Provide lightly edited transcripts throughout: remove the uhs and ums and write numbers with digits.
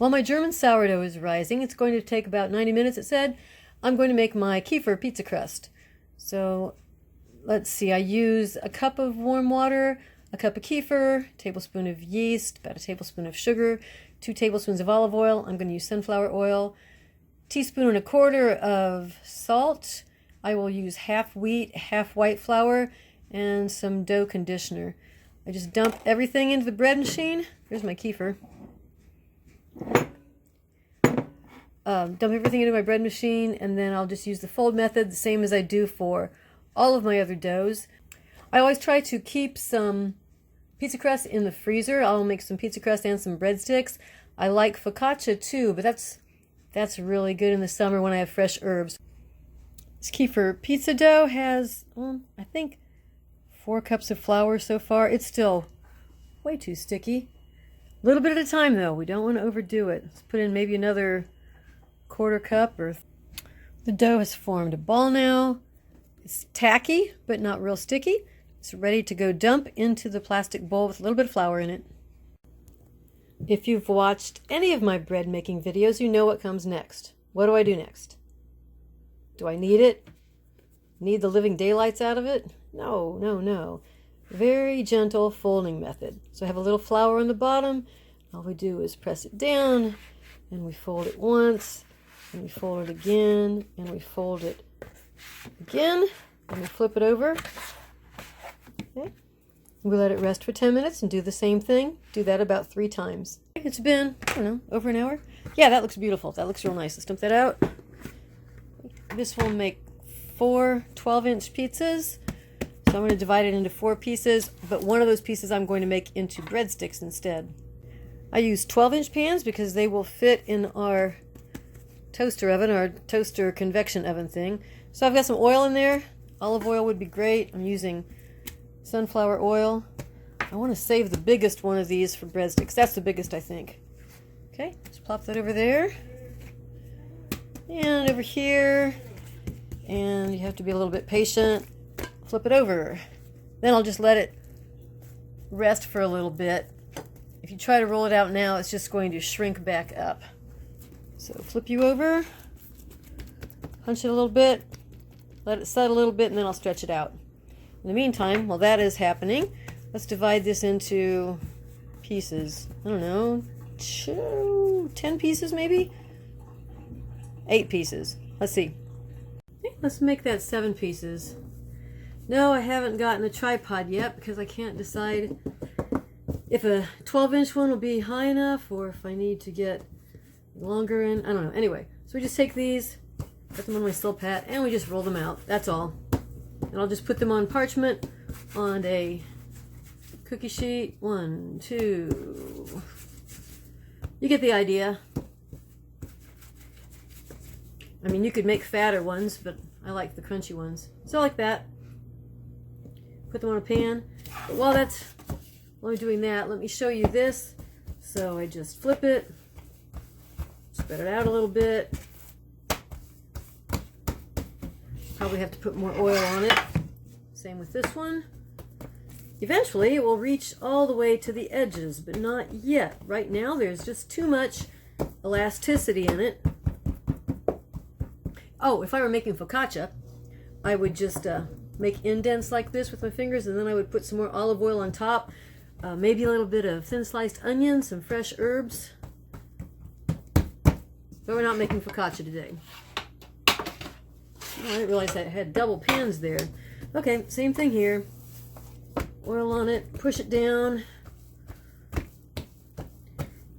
While my German sourdough is rising, it's going to take about 90 minutes, it said, I'm going to make my Kefir pizza crust. So let's see, I use a cup of warm water, a cup of kefir, a tablespoon of yeast, about a tablespoon of sugar, 2 tablespoons of olive oil. I'm going to use sunflower oil, teaspoon and a quarter of salt. I will use half wheat, half white flour, and some dough conditioner. I just dump everything into the bread machine. Here's my kefir. Dump everything into my bread machine, and then I'll just use the fold method, the same as I do for all of my other doughs. I always try to keep some pizza crust in the freezer. I'll make some pizza crust and some breadsticks. I like focaccia too, but that's really good in the summer when I have fresh herbs. This Kefir pizza dough has, I think, 4 cups of flour so far. It's still way too sticky. A little bit at a time though. We don't want to overdo it. Let's put in maybe another quarter cup. The dough has formed a ball now. It's tacky, but not real sticky. It's ready to go dump into the plastic bowl with a little bit of flour in it. If you've watched any of my bread making videos, you know what comes next. What do I do next? Do I knead it? Knead the living daylights out of it? No, no, no. Very gentle folding method. So I have a little flour on the bottom. All we do is press it down, and we fold it once, and we fold it again, and we fold it again, and we flip it over. Okay. We let it rest for 10 minutes and do the same thing. Do that about 3 times. It's been, I don't know, over an hour. Yeah, that looks beautiful. That looks real nice. Let's dump that out. This will make 4 12-inch pizzas. So I'm going to divide it into 4 pieces, but one of those pieces I'm going to make into breadsticks instead. I use 12-inch pans because they will fit in our toaster oven, our toaster convection oven thing. So I've got some oil in there. Olive oil would be great. I'm using sunflower oil. I want to save the biggest one of these for breadsticks. That's the biggest, I think. Okay, just plop that over there. And over here. And you have to be a little bit patient. Flip it over. Then I'll just let it rest for a little bit. If you try to roll it out now, it's just going to shrink back up. So flip you over. Punch it a little bit. Let it set a little bit, and then I'll stretch it out. In the meantime, while that is happening, let's divide this into pieces. I don't know, 10 pieces maybe? 8 pieces. Let's see. Let's make that 7 pieces. No, I haven't gotten a tripod yet because I can't decide if a 12-inch one will be high enough or if I need to get longer in. I don't know. Anyway, so we just take these, put them on my Silpat, and we just roll them out. That's all. And I'll just put them on parchment on a cookie sheet. 1, 2. You get the idea. I mean, you could make fatter ones, but I like the crunchy ones. So like that. Put them on a pan. But while I'm doing that, let me show you this. So I just flip it, spread it out a little bit. Probably have to put more oil on it. Same with this one. Eventually it will reach all the way to the edges, but not yet. Right now there's just too much elasticity in it. Oh, if I were making focaccia, I would just make indents like this with my fingers, and then I would put some more olive oil on top, maybe a little bit of thin sliced onion, some fresh herbs. But we're not making focaccia today. Oh, I didn't realize I had double pans there. Okay, same thing here. Oil on it, push it down.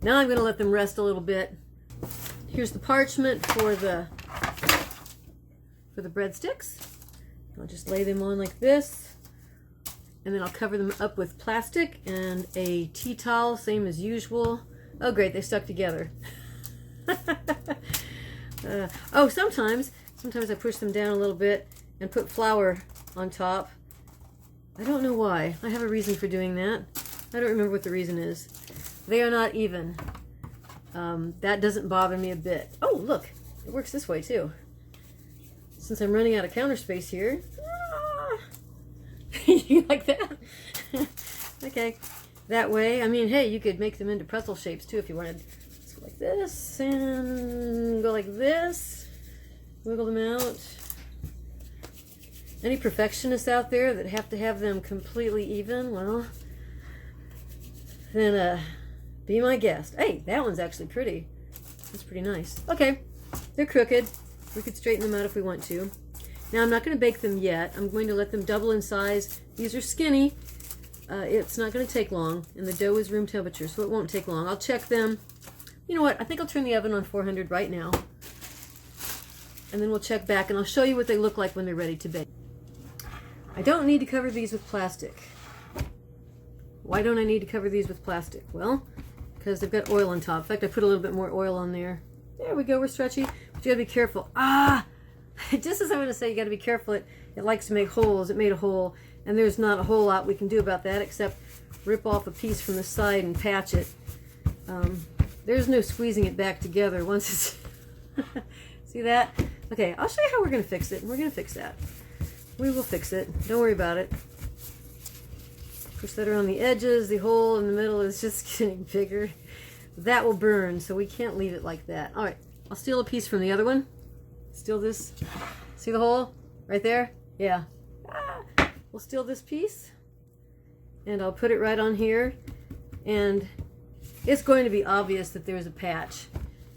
Now I'm going to let them rest a little bit. Here's the parchment for the breadsticks. I'll just lay them on like this, and then I'll cover them up with plastic and a tea towel, same as usual. Oh great, they stuck together. Oh, sometimes I push them down a little bit and put flour on top. I don't know why. I have a reason for doing that. I don't remember what the reason is. They are not even. That doesn't bother me a bit. Oh, look, it works this way too. Since I'm running out of counter space here. You like that? Okay. That way, I mean, hey, you could make them into pretzel shapes too if you wanted. So like this and go like this. Wiggle them out. Any perfectionists out there that have to have them completely even, well, then be my guest. Hey, that one's actually pretty. That's pretty nice. Okay, they're crooked. We could straighten them out if we want to. Now I'm not going to bake them yet. I'm going to let them double in size. These are skinny. It's not going to take long, and the dough is room temperature, so it won't take long. I'll check them. You know what? I think I'll turn the oven on 400 right now, and then we'll check back, and I'll show you what they look like when they're ready to bake. I don't need to cover these with plastic. Why don't I need to cover these with plastic? Well, because they've got oil on top. In fact, I put a little bit more oil on there. There we go. We're stretchy, but you gotta be careful. Just as I'm going to say, you got to be careful. It likes to make holes. It made a hole, and there's not a whole lot we can do about that except rip off a piece from the side and patch it. There's no squeezing it back together once it's... See that? Okay, I'll show you how we're going to fix it. We're going to fix that. We will fix it. Don't worry about it. Push that around the edges. The hole in the middle is just getting bigger. That will burn, so we can't leave it like that. All right, I'll steal a piece from the other one. Steal this. See the hole right there? Yeah. We'll steal this piece, and I'll put it right on here, and it's going to be obvious that there's a patch.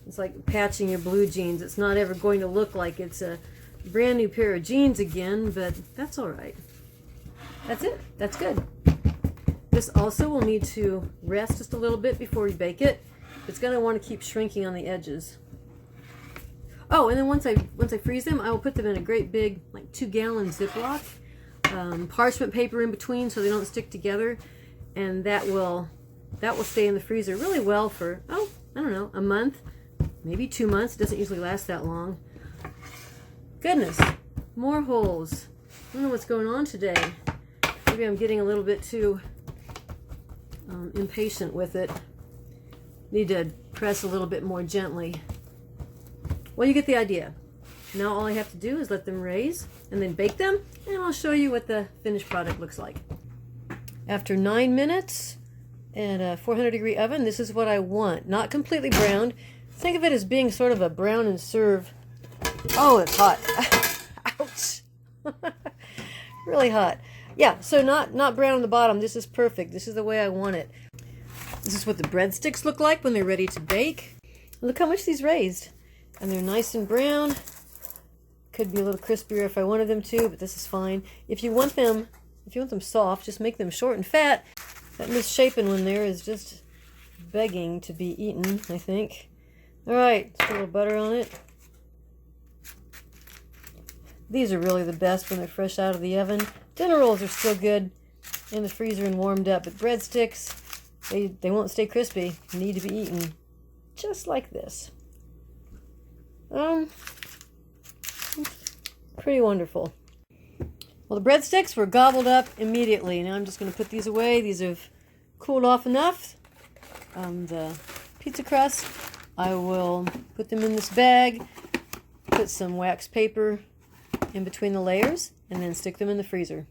It's like patching your blue jeans. It's not ever going to look like it's a brand new pair of jeans again, but that's all right. That's it. That's good. This also will need to rest just a little bit before we bake it. It's going to want to keep shrinking on the edges. Oh, and then once I freeze them, I will put them in a great big, like 2-gallon Ziploc, parchment paper in between so they don't stick together, and that will stay in the freezer really well for, I don't know, a month, maybe 2 months. It doesn't usually last that long. Goodness, more holes. I don't know what's going on today. Maybe I'm getting a little bit too impatient with it. Need to press a little bit more gently. Well, you get the idea. Now all I have to do is let them raise and then bake them, and I'll show you what the finished product looks like. After 9 minutes in a 400-degree oven, this is what I want. Not completely browned. Think of it as being sort of a brown and serve. Oh, it's hot. Ouch. Really hot. Yeah, so not brown on the bottom. This is perfect. This is the way I want it. This is what the breadsticks look like when they're ready to bake. Look how much these raised. And they're nice and brown. Could be a little crispier if I wanted them to, but this is fine. If you want them soft, just make them short and fat. That misshapen one there is just begging to be eaten, I think. All right, let's put a little butter on it. These are really the best when they're fresh out of the oven. Dinner rolls are still good in the freezer and warmed up, but breadsticks, they won't stay crispy. They need to be eaten just like this. Pretty wonderful. Well, the breadsticks were gobbled up immediately. Now I'm just going to put these away. These have cooled off enough. The pizza crust, I will put them in this bag, put some wax paper in between the layers, and then stick them in the freezer.